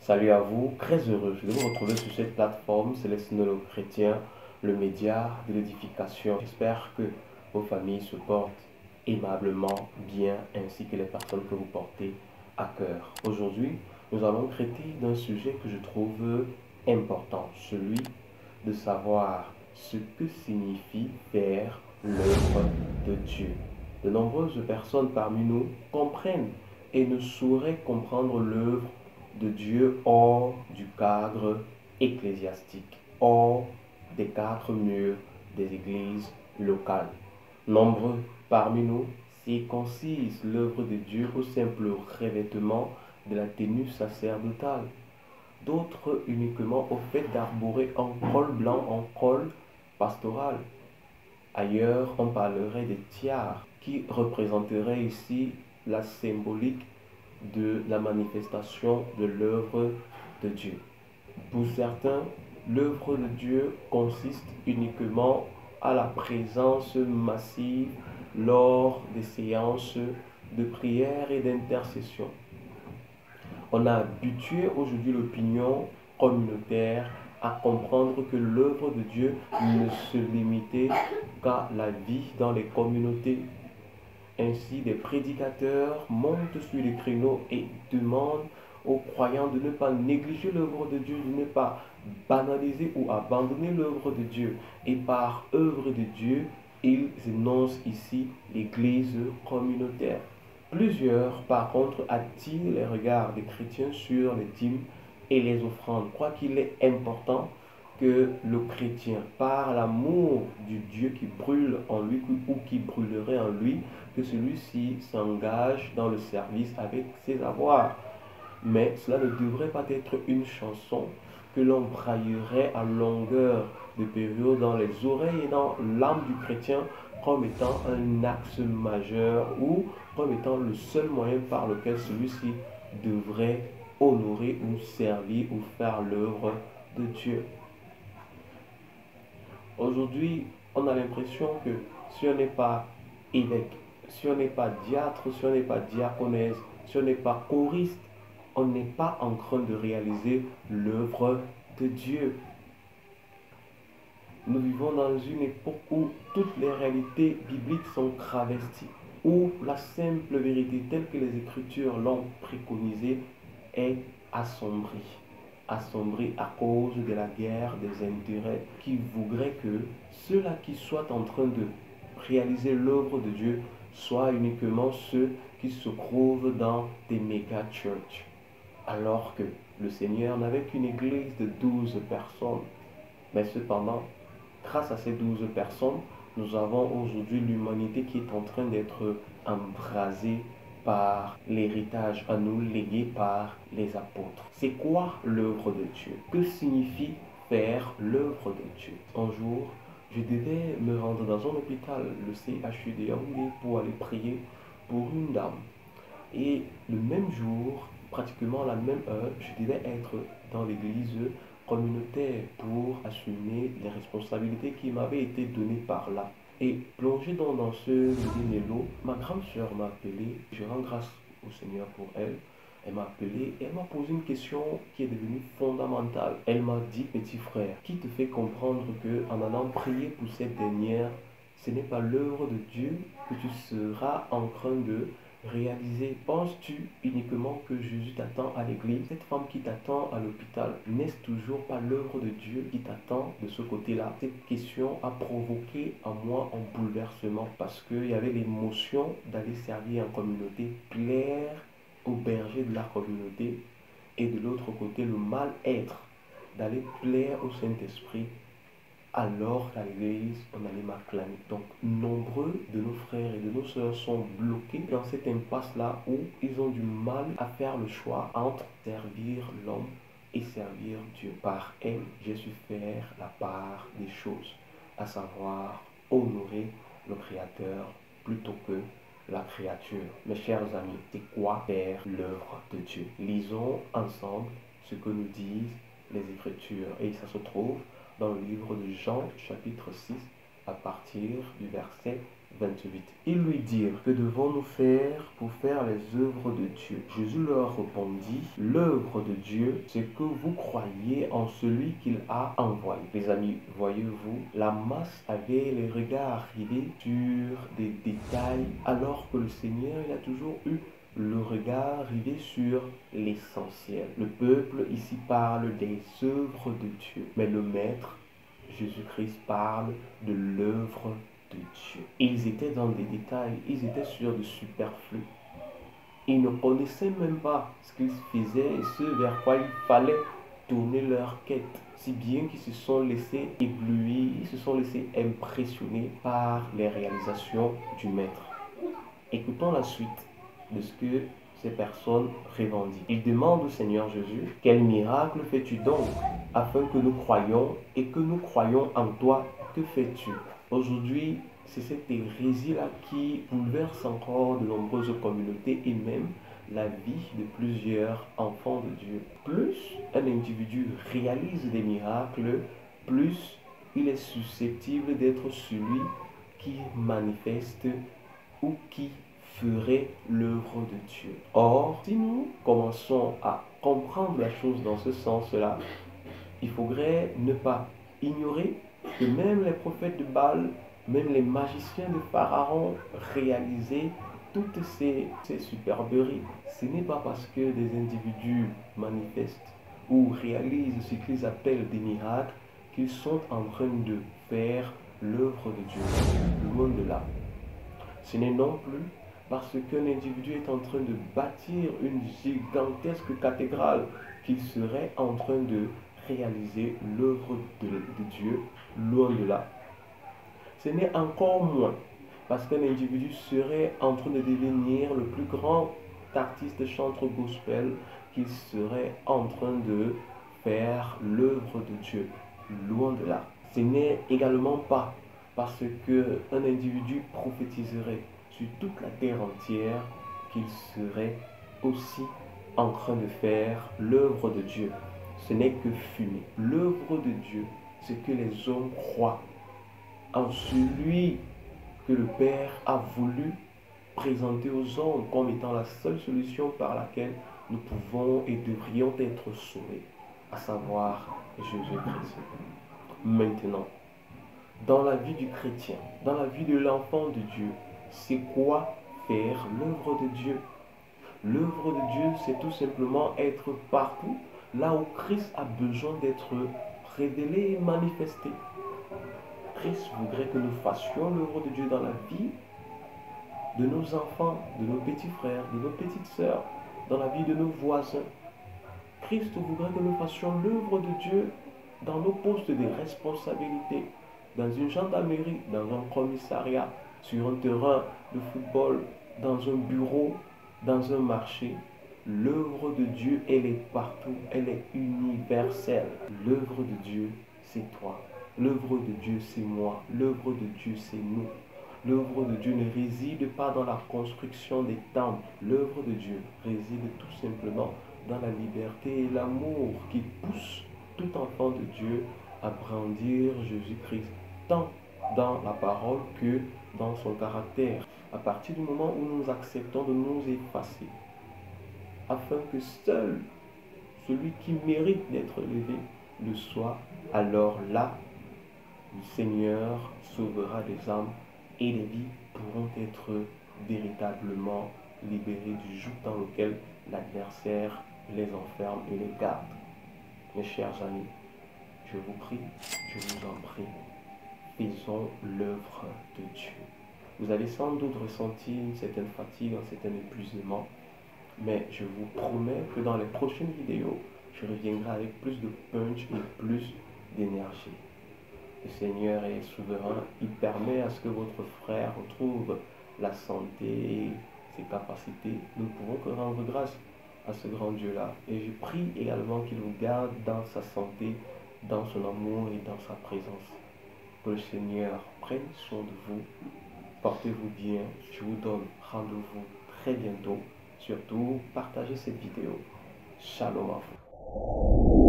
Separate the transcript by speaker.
Speaker 1: Salut à vous, très heureux de vous retrouver sur cette plateforme Célestine le Chrétien, le média de l'édification. J'espère que vos familles se portent aimablement bien ainsi que les personnes que vous portez à cœur. Aujourd'hui, nous allons traiter d'un sujet que je trouve important, celui de savoir ce que signifie faire l'œuvre de Dieu. De nombreuses personnes parmi nous comprennent et ne sauraient comprendre l'œuvre de Dieu hors du cadre ecclésiastique, hors des quatre murs des églises locales. Nombreux parmi nous circoncisent l'œuvre de Dieu au simple revêtement de la tenue sacerdotale. D'autres uniquement au fait d'arborer un col blanc en col pastoral. Ailleurs, on parlerait des tiares qui représenteraient ici la symbolique de la manifestation de l'œuvre de Dieu. Pour certains, l'œuvre de Dieu consiste uniquement à la présence massive lors des séances de prière et d'intercession. On a habitué aujourd'hui l'opinion communautaire à comprendre que l'œuvre de Dieu ne se limitait qu'à la vie dans les communautés. Ainsi, des prédicateurs montent sur les créneaux et demandent aux croyants de ne pas négliger l'œuvre de Dieu, de ne pas banaliser ou abandonner l'œuvre de Dieu. Et par œuvre de Dieu, ils énoncent ici l'Église communautaire. Plusieurs, par contre, attirent les regards des chrétiens sur les dîmes et les offrandes. Je crois qu'il est important que le chrétien, par l'amour du Dieu qui brûle en lui ou qui brûlerait en lui, que celui-ci s'engage dans le service avec ses avoirs. Mais cela ne devrait pas être une chanson que l'on braillerait à longueur de période dans les oreilles et dans l'âme du chrétien comme étant un axe majeur ou comme étant le seul moyen par lequel celui-ci devrait honorer ou servir ou faire l'œuvre de Dieu. Aujourd'hui, on a l'impression que si on n'est pas évêque, si on n'est pas diâtre, si on n'est pas diaconesse, si on n'est pas choriste, on n'est pas en train de réaliser l'œuvre de Dieu. Nous vivons dans une époque où toutes les réalités bibliques sont travesties, où la simple vérité telle que les Écritures l'ont préconisée est assombrie. Assombrie à cause de la guerre des intérêts qui voudrait que ceux-là qui soient en train de réaliser l'œuvre de Dieu soient uniquement ceux qui se trouvent dans des méga churches. Alors que le Seigneur n'avait qu'une église de 12 personnes. Mais cependant, grâce à ces 12 personnes, nous avons aujourd'hui l'humanité qui est en train d'être embrasée par l'héritage à nous légué par les apôtres. C'est quoi l'œuvre de Dieu? Que signifie faire l'œuvre de Dieu? Un jour, je devais me rendre dans un hôpital, le CHU de Yaoundé, pour aller prier pour une dame. Et le même jour, pratiquement à la même heure, je devais être dans l'église communautaire pour assumer les responsabilités qui m'avaient été données par là. Et plongé dans ce mélo, ma grande sœur m'a appelé, je rends grâce au Seigneur pour elle. Elle m'a appelé et elle m'a posé une question qui est devenue fondamentale. Elle m'a dit, petit frère, qui te fait comprendre que en allant prier pour cette dernière, ce n'est pas l'œuvre de Dieu que tu seras en train de réaliser? Penses-tu uniquement que Jésus t'attend à l'église? Cette femme qui t'attend à l'hôpital, n'est-ce toujours pas l'œuvre de Dieu qui t'attend de ce côté-là? Cette question a provoqué en moi un bouleversement parce qu'il y avait l'émotion d'aller servir en communauté, plaire au berger de la communauté, et de l'autre côté le mal-être d'aller plaire au Saint-Esprit alors qu'à l'église, on allait m'acclamer. Donc, nombreux de nos frères et de nos sœurs sont bloqués dans cette impasse-là où ils ont du mal à faire le choix entre servir l'homme et servir Dieu. Par elle, j'ai su faire la part des choses, à savoir honorer le Créateur plutôt que la créature. Mes chers amis, c'est quoi faire l'œuvre de Dieu? Lisons ensemble ce que nous disent les Écritures. Et ça se trouve dans le livre de Jean, chapitre 6, à partir du verset 28. Ils lui dirent, que devons-nous faire pour faire les œuvres de Dieu? Jésus leur répondit, l'œuvre de Dieu, c'est que vous croyez en celui qu'il a envoyé. Les amis, voyez-vous, la masse avait les regards rivés sur des détails, alors que le Seigneur, il a toujours eu le regard rivé sur l'essentiel. Le peuple ici parle des œuvres de Dieu, mais le Maître, Jésus-Christ, parle de l'œuvre de Dieu. Ils étaient dans des détails, ils étaient sur du superflu. Ils ne connaissaient même pas ce qu'ils faisaient et ce vers quoi il fallait tourner leur quête. Si bien qu'ils se sont laissés éblouir, ils se sont laissés impressionner par les réalisations du Maître. Écoutons la suite de ce que ces personnes revendiquent. Ils demandent au Seigneur Jésus, quel miracle fais-tu donc afin que nous croyions et que nous croyons en toi? Que fais-tu? Aujourd'hui, c'est cette hérésie-là qui bouleverse encore de nombreuses communautés et même la vie de plusieurs enfants de Dieu. Plus un individu réalise des miracles, plus il est susceptible d'être celui qui manifeste ou qui ferait l'œuvre de Dieu. Or, si nous commençons à comprendre la chose dans ce sens-là, il faudrait ne pas ignorer que même les prophètes de Baal, même les magiciens de Pharaon réalisaient toutes ces superberies. Ce n'est pas parce que des individus manifestent ou réalisent ce qu'ils appellent des miracles qu'ils sont en train de faire l'œuvre de Dieu. Loin de là. Ce n'est non plus parce qu'un individu est en train de bâtir une gigantesque cathédrale qu'il serait en train de réaliser l'œuvre de Dieu, loin de là. Ce n'est encore moins parce qu'un individu serait en train de devenir le plus grand artiste chanteur gospel qu'il serait en train de faire l'œuvre de Dieu, loin de là. Ce n'est également pas parce qu'un individu prophétiserait sur toute la terre entière qu'il serait aussi en train de faire l'œuvre de Dieu. Ce n'est que fumée. L'œuvre de Dieu, c'est que les hommes croient en celui que le Père a voulu présenter aux hommes comme étant la seule solution par laquelle nous pouvons et devrions être sauvés, à savoir Jésus-Christ. Maintenant, dans la vie du chrétien, dans la vie de l'enfant de Dieu, c'est quoi faire l'œuvre de Dieu? L'œuvre de Dieu, c'est tout simplement être partout là où Christ a besoin d'être révélé et manifesté. Christ voudrait que nous fassions l'œuvre de Dieu dans la vie de nos enfants, de nos petits frères, de nos petites sœurs, dans la vie de nos voisins. Christ voudrait que nous fassions l'œuvre de Dieu dans nos postes de responsabilité, dans une gendarmerie, dans un commissariat, sur un terrain de football, dans un bureau, dans un marché. L'œuvre de Dieu, elle est partout, elle est universelle. L'œuvre de Dieu, c'est toi. L'œuvre de Dieu, c'est moi. L'œuvre de Dieu, c'est nous. L'œuvre de Dieu ne réside pas dans la construction des temples. L'œuvre de Dieu réside tout simplement dans la liberté et l'amour qui pousse tout enfant de Dieu à brandir Jésus-Christ, tant dans la parole que dans son caractère. À partir du moment où nous acceptons de nous effacer, afin que seul celui qui mérite d'être élevé le soit, alors là, le Seigneur sauvera des âmes et les vies pourront être véritablement libérées du joug dans lequel l'adversaire les enferme et les garde. Mes chers amis, je vous prie, je vous en prie, faisons l'œuvre de Dieu. Vous avez sans doute ressenti une certaine fatigue, un certain épuisement, mais je vous promets que dans les prochaines vidéos, je reviendrai avec plus de punch et plus d'énergie. Le Seigneur est souverain, il permet à ce que votre frère retrouve la santé, ses capacités. Nous ne pouvons que rendre grâce à ce grand Dieu-là. Et je prie également qu'il vous garde dans sa santé, dans son amour et dans sa présence. Que le Seigneur prenne soin de vous. Portez-vous bien. Je vous donne rendez-vous très bientôt. Surtout, partagez cette vidéo. Shalom à vous.